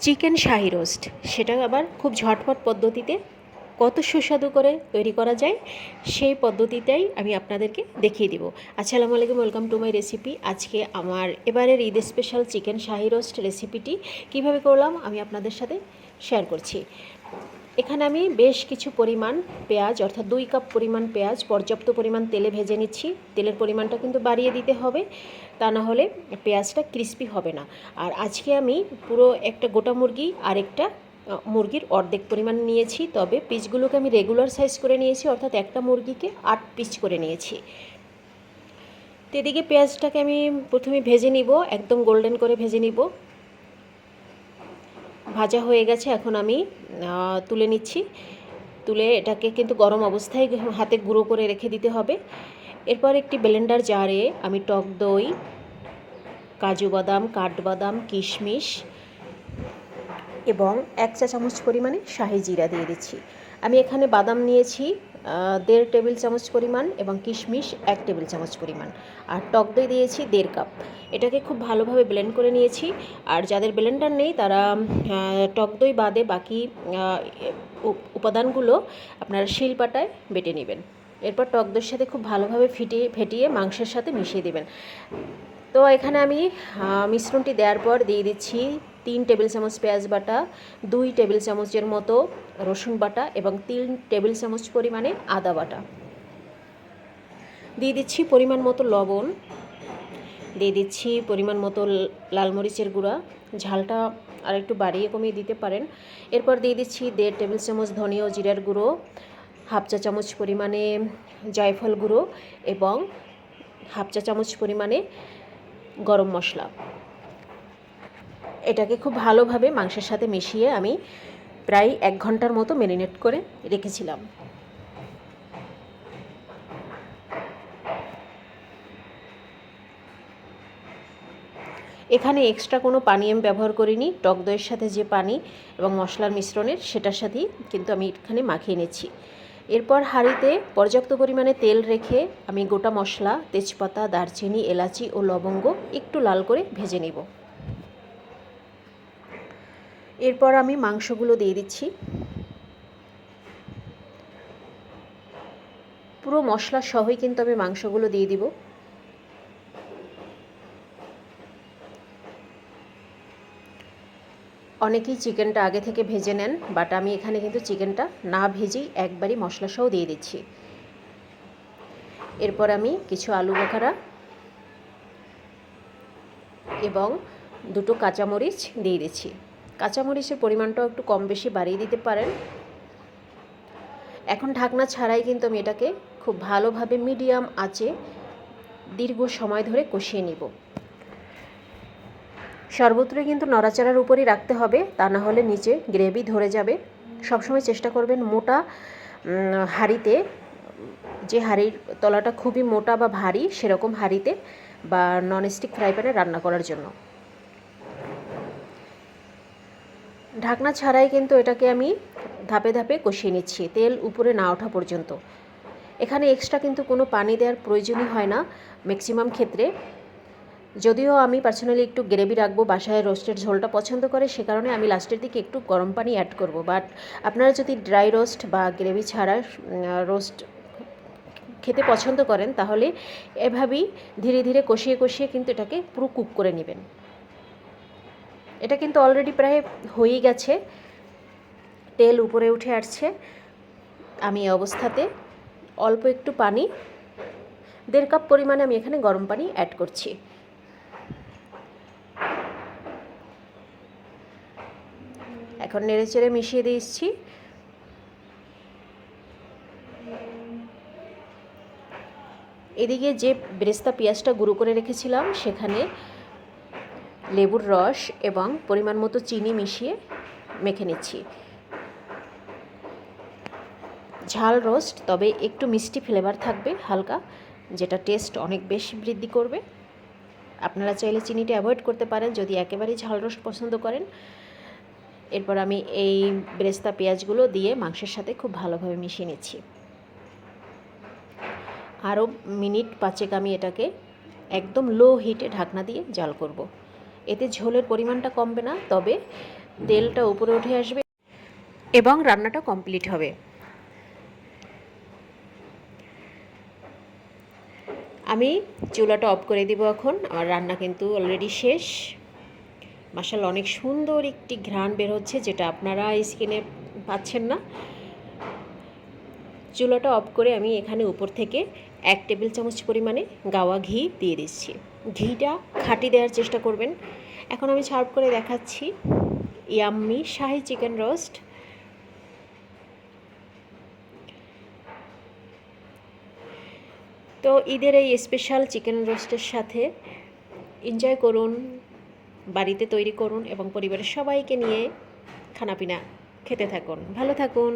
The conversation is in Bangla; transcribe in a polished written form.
চিকেন শাহি রোস্ট, সেটা আবার খুব ঝটপট পদ্ধতিতে কত সুস্বাদু করে তৈরি করা যায় সেই পদ্ধতিটাই আমি আপনাদেরকে দেখিয়ে দিব। আসসালামু আলাইকুম, ওয়েলকাম টু মাই রেসিপি। আজকে আমার এবারের ঈদ স্পেশাল চিকেন শাহি রোস্ট রেসিপিটি কিভাবে করলাম আমি আপনাদের সাথে শেয়ার করছি। এখানে আমি বেশ কিছু পরিমাণ পেঁয়াজ, অর্থাৎ 2 কাপ পরিমাণ পেঁয়াজ পর্যাপ্ত পরিমাণ তেলে ভেজে নিচ্ছি। তেলের পরিমাণটা কিন্তু বাড়িয়ে দিতে হবে, তা না হলে পেঁয়াজটা ক্রিস্পি হবে না। আর আজকে আমি পুরো একটা গোটা মুরগি আর একটা মুরগির অর্ধেক পরিমাণ নিয়েছি, তবে পিসগুলোকে আমি রেগুলার সাইজ করে নিয়েছি, অর্থাৎ একটা মুরগিকে 8 পিস করে নিয়েছি। তো এদিকে পেঁয়াজটাকে আমি প্রথমে ভেজে নিব, একদম গোল্ডেন করে ভেজে নিব। ভাজা হয়ে গেছে, এখন আমি তুলে নিচ্ছি। তুলে এটাকে কিন্তু গরম অবস্থায় হাতে গুঁড়ো করে রেখে দিতে হবে। এরপর একটি ব্লেন্ডার জারে আমি টক দই, কাজু বাদাম, কাঠবাদাম, কিশমিশ এবং 1 চা চামচ পরিমাণে শাহি জিরা দিয়ে দিচ্ছি। আমি এখানে বাদাম নিয়েছি 1.5 টেবিল চামচ পরিমাণ এবং কিশমিশ 1 টেবিল চামচ পরিমাণ, আর টক দই দিয়েছি 1.5 কাপ। এটাকে খুব ভালোভাবে ব্লেন্ড করে নিয়েছি। আর যাদের ব্লেন্ডার নেই তারা টক দই বাদে বাকি উপাদানগুলো আপনারা শিলপাটায় বেটে নেবেন। এরপর টক দইয়ের সাথে খুব ভালোভাবে ফেটিয়ে মাংসের সাথে মিশিয়ে দেবেন। তো এখানে আমি মিশ্রণটি দেওয়ার পর দিয়ে দিচ্ছি 3 টেবিল চামচ পেঁয়াজ বাটা, 2 টেবিল চামচের মতো রসুন বাটা এবং 3 টেবিল চামচ পরিমাণে আদা বাটা। দিয়ে দিচ্ছি পরিমাণ মতো লবণ, দিয়ে দিচ্ছি পরিমাণ মতো লাল মরিচের গুঁড়া, ঝালটা আর একটু বাড়িয়ে কমিয়ে দিতে পারেন। এরপর দিয়ে দিচ্ছি 1.5 টেবিল চামচ ধনিয়া ও জিরার গুঁড়ো, 1/2 চা চামচ পরিমাণে জায়ফল গুঁড়ো এবং 1/2 চা চামচ পরিমাণে গরম মশলা। এটাকে খুব ভালোভাবে মাংসের সাথে মিশিয়ে আমি প্রায় 1 ঘন্টার মতো ম্যারিনেট করে রেখেছিলাম। এখানে এক্সট্রা কোনো পানি আমি ব্যবহার করিনি। টক দইয়ের সাথে যে পানি এবং মশলার মিশ্রণের সেটার সাথেই কিন্তু আমি এখানে মাখিয়ে নিচ্ছি। এরপর হাঁড়িতে পর্যাপ্ত পরিমাণে তেল রেখে আমি গোটা মশলা, তেজপাতা, দারচিনি, এলাচি ও লবঙ্গ একটু লাল করে ভেজে নেব। এরপর আমি মাংসগুলো দিয়ে দিচ্ছি। পুরো মশলা সহই কিন্তু আমি মাংসগুলো দিয়ে দিব। অনেকেই চিকেনটা আগে থেকে ভেজে নেন, বাট আমি এখানে কিন্তু চিকেনটা না ভেজেই একবারই মশলা সহ দিয়ে দিচ্ছি। এরপর আমি কিছু আলু বোখারা এবং 2টো কাঁচামরিচ দিয়ে দিচ্ছি। কাঁচামরিচের পরিমাণটাও একটু কম বেশি বাড়িয়ে দিতে পারেন। এখন ঢাকনা ছাড়াই কিন্তু আমি এটাকে খুব ভালোভাবে মিডিয়াম আঁচে দীর্ঘ সময় ধরে কষিয়ে নিব। সর্বত্রই কিন্তু নড়াচড়ার উপরই রাখতে হবে, তা না হলে নিচে গ্রেভি ধরে যাবে। সবসময় চেষ্টা করবেন মোটা হাঁড়িতে, যে হাঁড়ির তলাটা খুবই মোটা বা ভারী সেরকম হাঁড়িতে বা ননস্টিক ফ্রাই প্যানে রান্না করার জন্য। ঢাকনা ছাড়াই কিন্তু এটাকে আমি ধাপে ধাপে কষিয়ে নিচ্ছি, তেল উপরে না ওঠা পর্যন্ত। এখানে এক্সট্রা কিন্তু কোনো পানি দেওয়ার প্রয়োজনই হয় না ম্যাক্সিমাম ক্ষেত্রে। যদিও আমি পার্সোনালি একটু গ্রেভি রাখবো, বাসায় রোস্টের ঝোলটা পছন্দ করে, সে কারণে আমি লাস্টের দিকে একটু গরম পানি অ্যাড করব। বাট আপনারা যদি ড্রাই রোস্ট বা গ্রেভি ছাড়া রোস্ট খেতে পছন্দ করেন তাহলে এভাবেই ধীরে ধীরে কষিয়ে কষিয়ে কিন্তু এটাকে পুরো কুক করে নেবেন। এটা কিন্তু অলরেডি প্রায় হয়েই গেছে, তেল উপরে উঠে আসছে। আমি এই অবস্থাতে অল্প একটু পানি, 1.5 কাপ পরিমাণে আমি এখানে গরম পানি অ্যাড করছি। এখন নেড়েচেড়ে মিশিয়ে দিচ্ছি। এদিকে যে বেরেস্তা পেঁয়াজটা গুঁড়ো করে রেখেছিলাম সেখানে লেবুর রস এবং পরিমাণ মতো চিনি মিশিয়ে মেখে নিচ্ছি। ঝাল রোস্ট, তবে একটু মিষ্টি ফ্লেভার থাকবে হালকা, যেটা টেস্ট অনেক বেশি বৃদ্ধি করবে। আপনারা চাইলে চিনিটা অ্যাভয়েড করতে পারেন যদি একেবারেই ঝাল রোস্ট পছন্দ করেন। এরপর আমি এই বেরেস্তা পেঁয়াজগুলো দিয়ে মাংসের সাথে খুব ভালোভাবে মিশিয়ে নিচ্ছি। আরও মিনিট 5 আমি এটাকে একদম লো হিটে ঢাকনা দিয়ে জাল করব। এতে ঝোলের পরিমাণটা কমবে না, তবে তেলটা উপরে উঠে আসবে এবং রান্নাটা কমপ্লিট হবে। আমি চুলাটা অফ করে দিব এখন। আমার রান্না কিন্তু অলরেডি শেষ। মাশাআল্লাহ, অনেক সুন্দর একটি ঘ্রাণ বের হচ্ছে, যেটা আপনারা স্ক্রিনে পাচ্ছেন না। চুলাটা অফ করে আমি এখানে উপর থেকে 1 টেবিল চামচ পরিমাণে গাওয়া ঘি দিয়ে দিচ্ছি। ঘিটা খাঁটি দেওয়ার চেষ্টা করবেন। এখন আমি সার্ভ করে দেখাচ্ছি ইয়াম্মি শাহি চিকেন রোস্ট। তো ঈদের এই স্পেশাল চিকেন রোস্টের সাথে এনজয় করুন, বাড়িতে তৈরি করুন এবং পরিবারের সবাইকে নিয়ে খানাপিনা খেতে থাকুন। ভালো থাকুন।